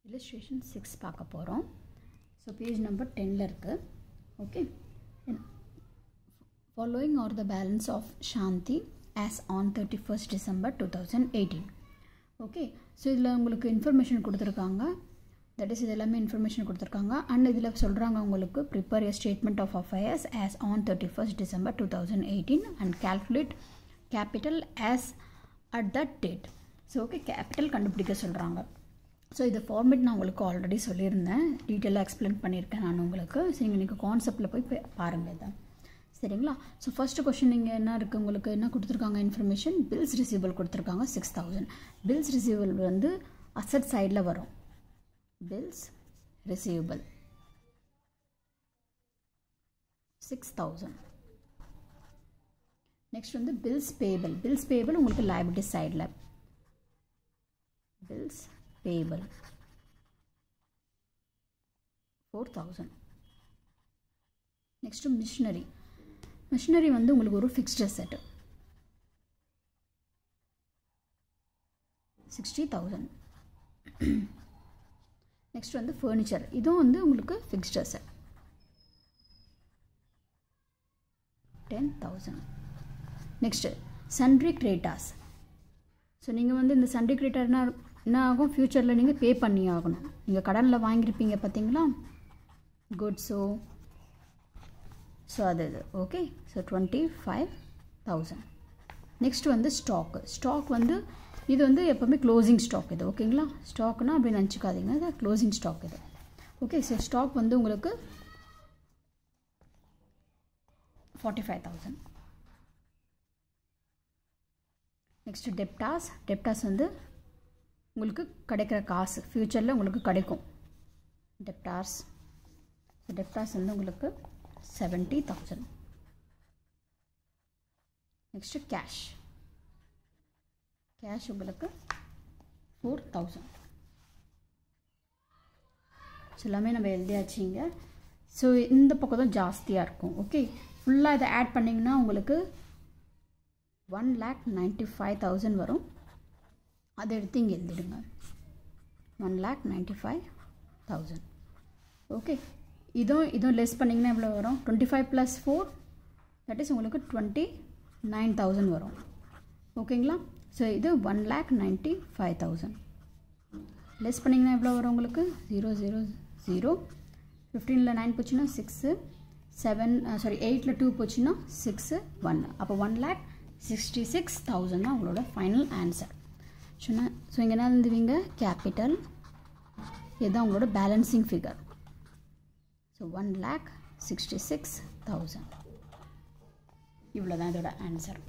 illustration 6 பார்க்க போகிறோம். So page number 10ல் இருக்குது. Okay, following are the balance of Shanti as on 31st December 2018. Okay, so இதில் உங்களுக்கு information கொடுத்துருக்காங்க. தட் இஸ் இது எல்லாமே இன்ஃபர்மேஷன் கொடுத்துருக்காங்க. அண்ட் இதில் சொல்கிறாங்க உங்களுக்கு prepare a statement of affairs as on 31st December 2018 and calculate capital as at that date. So okay, capital கண்டுபிடிக்க சொல்கிறாங்க. ஸோ இது ஃபார்மேட் நான் உங்களுக்கு ஆல்ரெடி சொல்லியிருந்தேன், டீட்டெயிலாக எக்ஸ்பிளைன் பண்ணியிருக்கேன் நான் உங்களுக்கு. ஸோ நீங்கள் கான்செப்டில் போய் பாருங்கள் இதை, சரிங்களா? ஸோ ஃபஸ்ட்டு கொஷின் நீங்கள் என்ன இருக்குது, உங்களுக்கு என்ன கொடுத்துருக்காங்க இன்ஃபர்மேஷன்? பில்ஸ் ரிசீவபிள் கொடுத்துருக்காங்க 6000. பில்ஸ் ரிசீவபிள் வந்து அசட் சைடில் வரும். Bills receivable 6000. நெக்ஸ்ட் வந்து பில்ஸ் பேபிள். பில்ஸ் பேபிள் உங்களுக்கு லைபிலிட்டி சைடில். Bills payable 4000. Next machinery. Machinery வந்து உங்களுக்கு ஒரு ஃபிக்ஸ்ட் அசெட் 60000. நெக்ஸ்ட் வந்து ஃபர்னிச்சர். இதுவும் வந்து உங்களுக்கு fixed asset 10000. Next sundry creditors. So நீங்கள் வந்து இந்த சன்ட்ரி கிரேட்டர்னா என்ன ஆகும், ஃப்யூச்சரில் நீங்கள் பே பண்ணி ஆகணும். நீங்கள் கடனில் வாங்கியிருப்பீங்க பார்த்தீங்களா, குட்ஸோ. ஸோ அது ஓகே. ஸோ 25000. நெக்ஸ்ட் வந்து ஸ்டாக்கு. ஸ்டாக் வந்து இது வந்து எப்போவுமே க்ளோசிங் ஸ்டாக் இது, ஓகேங்களா? ஸ்டாக்னா அப்படி நினச்சிக்காதீங்க, இது க்ளோசிங் ஸ்டாக் இது. ஓகே, ஸோ ஸ்டாக் வந்து உங்களுக்கு 45000. Next debtors. டெப்டாஸ் வந்து உங்களுக்கு கிடைக்கிற காசு, ஃப்யூச்சரில் உங்களுக்கு கிடைக்கும் டெப்டாஸ். டெப்டாஸ் வந்து உங்களுக்கு 70000. Next cash. கேஷ் உங்களுக்கு 4000. எல்லாமே நம்ம எழுதியாச்சிங்க. ஸோ இந்த பக்கம் தான் ஜாஸ்தியாக இருக்கும். ஓகே, ஃபுல்லாக இதை ஆட் பண்ணிங்கன்னா உங்களுக்கு 1,95,000 வரும். அதை எடுத்து இங்கே எழுதிடுங்க, 1,95,000. ஓகே, இதுவும் லெஸ் பண்ணிங்கன்னா எவ்வளோ வரும்? 25 + 4 தட் இஸ் உங்களுக்கு 29,000 வரும். ஓகேங்களா? ஸோ இது 1,95,000. லெஸ் பண்ணிங்கன்னா எவ்வளோ வரும் உங்களுக்கு? 000. 15ல் 9 போச்சுன்னா 6, 8ல் 2 போச்சுன்னா 6, 1. அப்போ 1,66,000 தான் உங்களோட ஃபைனல் ஆன்சர். ஸோ இங்கே என்ன எழுதுவீங்க? கேபிட்டல். இதுதான் உங்களோட பேலன்சிங் ஃபிகர். ஸோ 1,66,000. இவ்வளோ தான் இதோட ஆன்சர்.